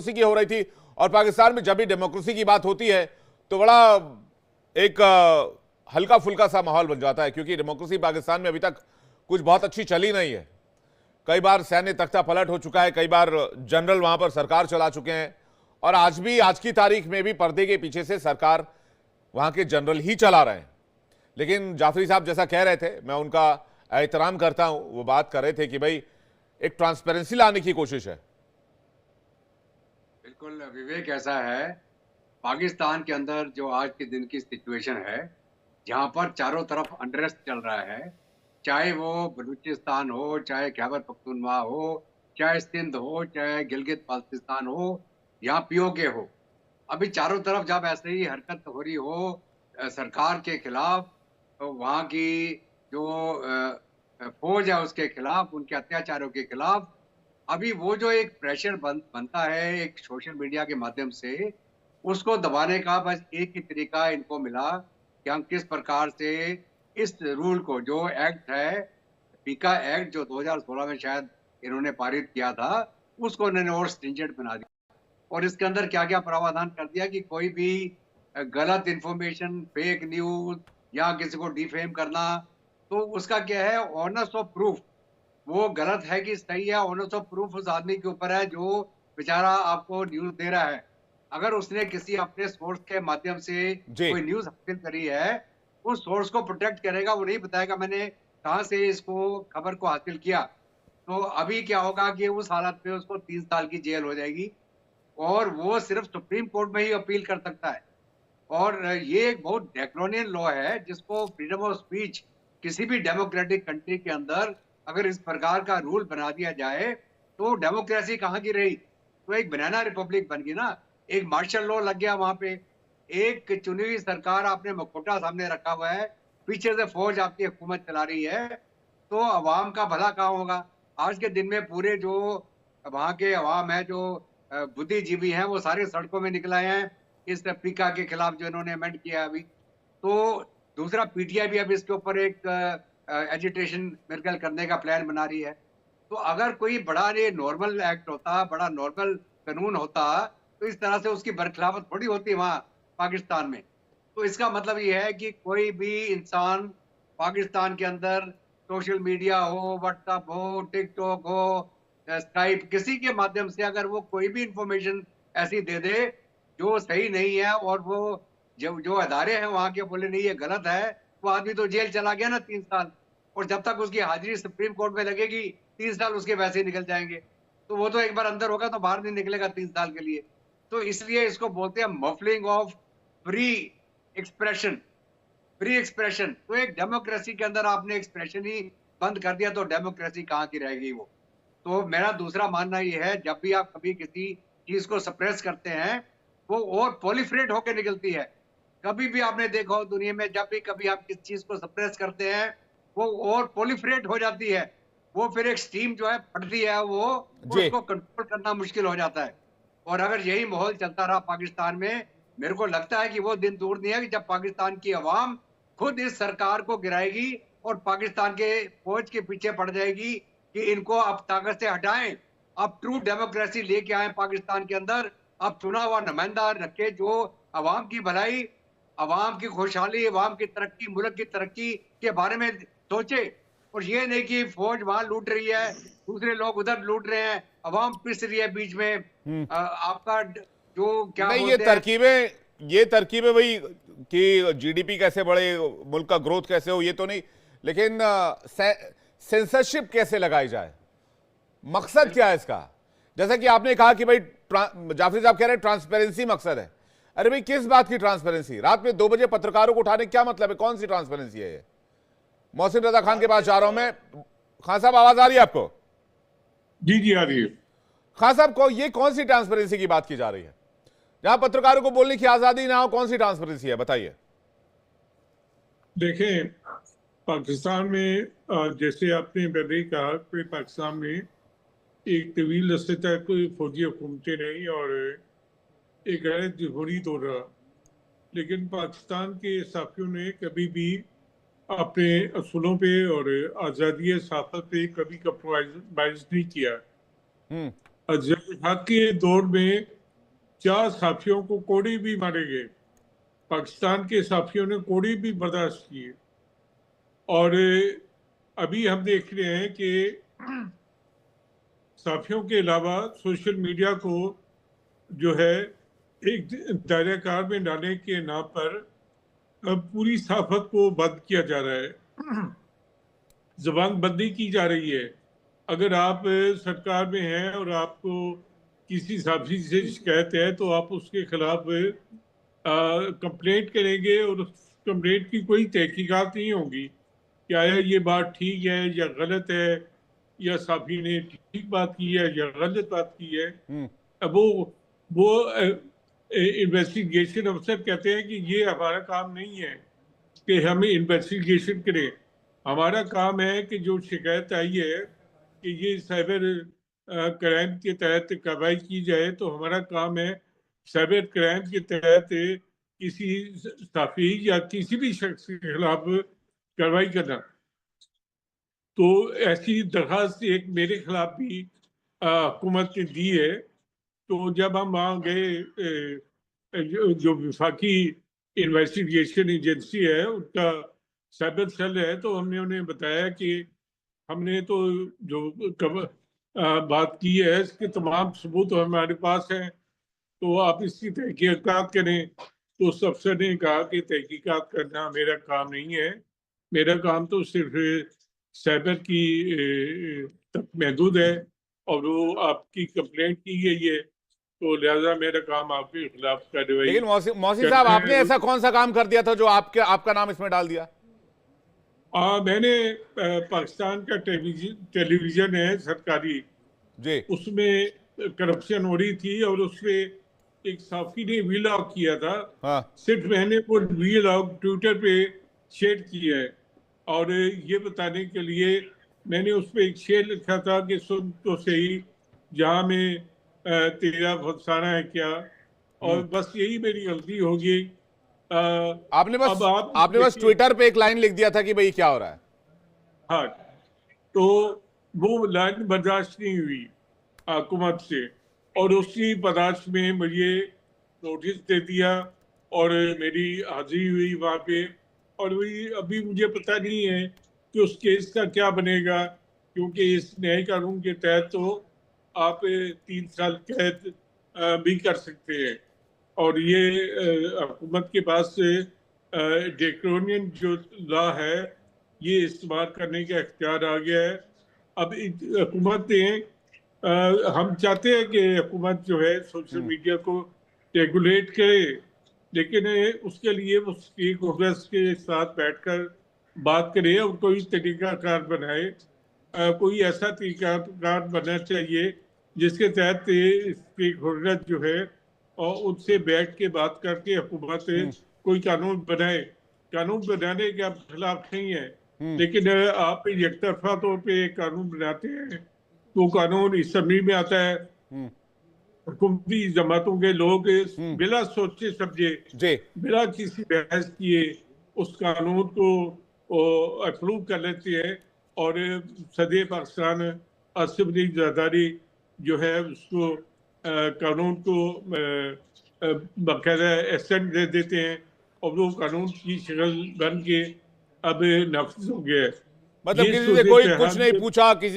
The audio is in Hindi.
डेमोक्रेसी की हो रही थी, और पाकिस्तान में जब भी डेमोक्रेसी की बात होती है तो बड़ा एक हल्का फुल्का सा माहौल बन जाता है, क्योंकि डेमोक्रेसी पाकिस्तान में अभी तक कुछ बहुत अच्छी चली नहीं है। कई बार सैन्य तख्ता पलट हो चुका है, कई बार जनरल वहां पर सरकार चला चुके हैं, और आज भी, आज की तारीख में भी पर्दे के पीछे से सरकार वहां के जनरल ही चला रहे हैं। लेकिन जाफरी साहब जैसा कह रहे थे, मैं उनका एहतराम करता हूं, वो बात कर रहे थे कि भाई एक ट्रांसपेरेंसी लाने की कोशिश है। बिल्कुल विवेक, ऐसा है पाकिस्तान के अंदर जो आज के दिन की सिचुएशन है, जहां पर चारों तरफ अनरेस्ट चल रहा है, चाहे वो बलूचिस्तान हो, चाहे खैबर पख्तूनख्वा हो, चाहे सिंध हो, चाहे गिलगित बाल्टिस्तान हो, या पीओके हो, अभी चारों तरफ जब ऐसे ही हरकत हो रही हो सरकार के खिलाफ, तो वहाँ की जो फौज है उसके खिलाफ, उनके अत्याचारों के खिलाफ, अभी वो जो एक प्रेशर बनता है एक सोशल मीडिया के माध्यम से, उसको दबाने का बस एक ही तरीका इनको मिला कि हम किस प्रकार से इस रूल को, जो एक्ट है, पीका एक्ट जो 2016 में शायद इन्होंने पारित किया था, उसको इन्होंने और स्ट्रिंजेंट बना दिया। और इसके अंदर क्या क्या प्रावधान कर दिया कि कोई भी गलत इंफॉर्मेशन, फेक न्यूज या किसी को डिफेम करना, तो उसका क्या है, ऑनर्स ऑफ प्रूफ, वो गलत है कि सही है, ऑनर्स ऑफ प्रूफ उस आदमी के ऊपर है जो बेचारा आपको न्यूज दे रहा है। अगर उसने किसी अपने सोर्स के माध्यम से जी। कोई न्यूज हासिल करी है, उस सोर्स को प्रोटेक्ट करेगा, वो नहीं बताएगा मैंने कहां से इसको खबर को हासिल किया। तो अभी क्या होगा कि उस हालत में उसको 3 साल की जेल हो जाएगी, और वो सिर्फ सुप्रीम कोर्ट में ही अपील कर सकता है। और ये एक बहुत ड्रैकोनियन लॉ है, जिसको फ्रीडम ऑफ स्पीच किसी भी डेमोक्रेटिक कंट्री के अंदर अगर इस प्रकार का रूल बना दिया जाए, तो डेमोक्रेसी कहाँ की रही? तो एक बनाना रिपब्लिक बन गई ना, एक मार्शल लॉ लग गया वहां पे। एक चुनी हुई सरकार, आपने मुखौटा सामने रखा हुआ है, पीछे से फौज आपकी हुकूमत चला रही है, तो अवाम का भला कहाँ होगा? आज के दिन में पूरे जो वहां के अवाम है, जो बुद्धिजीवी हैं, वो सारे सड़कों में निकल आए हैं इस पीका के खिलाफ जो इन्होंने अमेंड किया अभी। तो दूसरा, पीटीआई भी अब इसके ऊपर एक एजिटेशन मेरे करने का प्लान बना रही है। तो अगर कोई बड़ा ये नॉर्मल एक्ट होता, बड़ा नॉर्मल कानून होता, तो इस तरह से उसकी बरखिलाफत थोड़ी होती वहां पाकिस्तान में। तो इसका मतलब ये है कि कोई भी इंसान पाकिस्तान के अंदर सोशल मीडिया हो, व्हाट्सएप हो, टिकटॉक हो, स्काइप, किसी के माध्यम से अगर वो कोई भी इंफॉर्मेशन ऐसी दे दे जो सही नहीं है, और वो जो अदारे हैं वहां के बोले नहीं ये गलत है, वो आदमी तो जेल चला गया ना 3 साल। और जब तक उसकी हाजिरी सुप्रीम कोर्ट में लगेगी, 3 साल उसके वैसे ही निकल जाएंगे। तो वो तो एक बार अंदर होगा तो बाहर नहीं निकलेगा 3 साल के लिए। तो इसलिए इसको बोलते हैं muffling of free expression. Free expression, तो एक डेमोक्रेसी के अंदर आपने एक्सप्रेशन ही बंद कर दिया, तो डेमोक्रेसी कहाँ की रहेगी वो? तो मेरा दूसरा मानना ये है, जब भी आप कभी किसी चीज को सप्रेस करते हैं, वो और प्रोलिफरेट होकर निकलती है। कभी भी आपने देखा हो दुनिया में, जब भी कभी आप किस चीज को सप्रेस करते हैं, वो और प्रोलिफरेट हो जाती है। वो फिर एक स्टीम जो है फटती है, वो जी। उसको कंट्रोल करना मुश्किल हो जाता है। और अगर यही माहौल चलता रहा पाकिस्तान में, मेरे को लगता है कि वो दिन दूर नहीं है कि जब पाकिस्तान की अवाम खुद इस सरकार को गिराएगी और पाकिस्तान के फौज के पीछे पड़ जाएगी कि इनको अब ताकत से हटाएं, अब ट्रू डेमोक्रेसी लेके आए पाकिस्तान के अंदर, अब चुना हुआ नुमाइंदा रखे जो अवाम की भलाई, अवाम की खुशहाली, अवाम की तरक्की, मुल्क की तरक्की के बारे में सोचे। और ये नहीं कि फौज वहां लूट रही है, दूसरे लोग उधर लूट रहे हैं, अवाम पिस रही है बीच में। आपका जो क्या नहीं, बोलते हैं, ये तरकीबें वही कि जीडीपी कैसे बढ़े, मुल्क का ग्रोथ कैसे हो, ये तो नहीं, लेकिन सेंसरशिप कैसे लगाई जाए, मकसद क्या है इसका? जैसा कि आपने कहा कि भाई जाफरी साहब कह रहे हैं ट्रांसपेरेंसी मकसद है। अरे भाई, किस बात की ट्रांसपेरेंसी? रात में 2 बजे पत्रकारों को उठाने क्या मतलब है? कौन सी ट्रांसपेरेंसी है ये? मोहसिन रजा खान के पास जा रहा हूं मैं। खान साहब, आवाज आ रही है आपको? जी जी आ रही है। खान साहब को ये कौन सी ट्रांसपेरेंसी की बात की जा रही है? जहां पत्रकारों को बोलने की आजादी ना हो, कौन सी ट्रांसपेरेंसी है, बताइए। देखें, पाकिस्तान में जैसे आपने पहले ही कहा कि पाकिस्तान में एक तवील अरसे तक कोई फौजी हुकूमतें नहीं और एक गैर जमहूरी दौर रहा, लेकिन पाकिस्तान के साफियों ने कभी भी अपने असूलों पे और आज़ादी सहाफत पे कभी कंप्रोमाइज नहीं किया। हम्म। अजहर हक के दौर में 4 साफियों को कोड़े भी मारे गए। पाकिस्तान के साफियों ने कोड़े भी बर्दाश्त किए। और अभी हम देख रहे हैं कि साफियों के अलावा सोशल मीडिया को जो है एक दायरे कार में डालने के नाम पर पूरी साफत को बंद किया जा रहा है, जबानबंदी की जा रही है। अगर आप सरकार में हैं और आपको किसी साफी से शिकायत है तो आप उसके खिलाफ कंप्लेंट करेंगे और उस कंप्लेंट की कोई तहकीकात नहीं होगी क्या है ये बात ठीक है या गलत है, या साफी ने ठीक बात की है या गलत बात की है। अब वो इन्वेस्टिगेशन अफसर कहते हैं कि ये हमारा काम नहीं है कि हम इन्वेस्टिगेशन करें। हमारा काम है कि जो शिकायत आई है कि ये साइबर क्राइम के तहत कार्रवाई की जाए, तो हमारा काम है साइबर क्राइम के तहत किसी साफी या किसी भी शख्स के खिलाफ कार्रवाई करना। तो ऐसी दरखास्त एक मेरे खिलाफ भी हुकूमत ने दी है। तो जब हम वहाँ गए, जो वफाकी इन्वेस्टिगेशन एजेंसी है उनका साइबर सेल है, तो हमने उन्हें बताया कि हमने तो जो बात की है इसके तमाम सबूत हमारे पास हैं, तो आप इसकी तहकीकात करें। तो उस अफसर ने कहा कि तहकीकात करना मेरा काम नहीं है, मेरा काम तो सिर्फ साइबर की तक महदूद है और वो आपकी कंप्लेंट की गई है, तो लिहाजा मेरा काम आपके खिलाफ कार्रवाई। लेकिन मौसी साहब, आपने ऐसा कौन सा काम कर दिया था जो आपका नाम इसमें डाल दिया? मैंने पाकिस्तान का टेलीविजन है सरकारी जी, उसमें करप्शन हो रही थी और उसमें एक साफी ने वीलॉग किया था। हाँ, सिर्फ मैंने वो वीलॉग ट्विटर पे शेयर किया है और ये बताने के लिए मैंने उस पर एक शेर लिखा था कि सुन तो सही जहाँ में तेरा फसाना है क्या, और बस यही मेरी गलती होगी। आपने अब बस ट्विटर पे एक लाइन लिख दिया था कि भाई क्या हो रहा है। हाँ, तो वो लाइन बर्दाश्त नहीं हुई हुकूमत से और उसी बर्दाश्त में मुझे नोटिस दे दिया और मेरी हाजिरी हुई वहाँ पे। और वही अभी मुझे पता नहीं है कि उस केस का क्या बनेगा, क्योंकि इस नए कानून के तहत तो आप 3 साल कैद भी कर सकते हैं और ये हुकूमत के पास ड्रैकोनियन जो लॉ है ये इस्तेमाल करने का इख्तियार आ गया है। अब हुकूमत ने हम चाहते हैं कि हुकूमत जो है सोशल मीडिया को रेगुलेट करे, लेकिन उसके लिए वो स्टेक होल्डर्स के साथ बैठकर बात करे और कोई तरीकाकार बनाए। कोई ऐसा तरीकाकार बनना चाहिए जिसके तहत स्टेक होल्डर जो है और उनसे बैठ के बात करके हुकूमत कोई कानून बनाए। कानून बनाने के आप खिलाफ नहीं है, लेकिन आप एकतरफा तौर पे एक कानून बनाते हैं तो कानून असम्बली में आता है, हुकूमती जमातों के लोग बिना सोचे समझे बिना किसी बहस किए उस कानून को अप्रूव कर लेते हैं और सदर पाकिस्तान असेंबली ज़रदारी जो है उसको कानून को बाकायदा एसेंट दे देते हैं और वो कानून की शक्ल बन के अब नाफिज हो गया है। मतलब किसी से कोई कुछ नहीं पूछा, किसी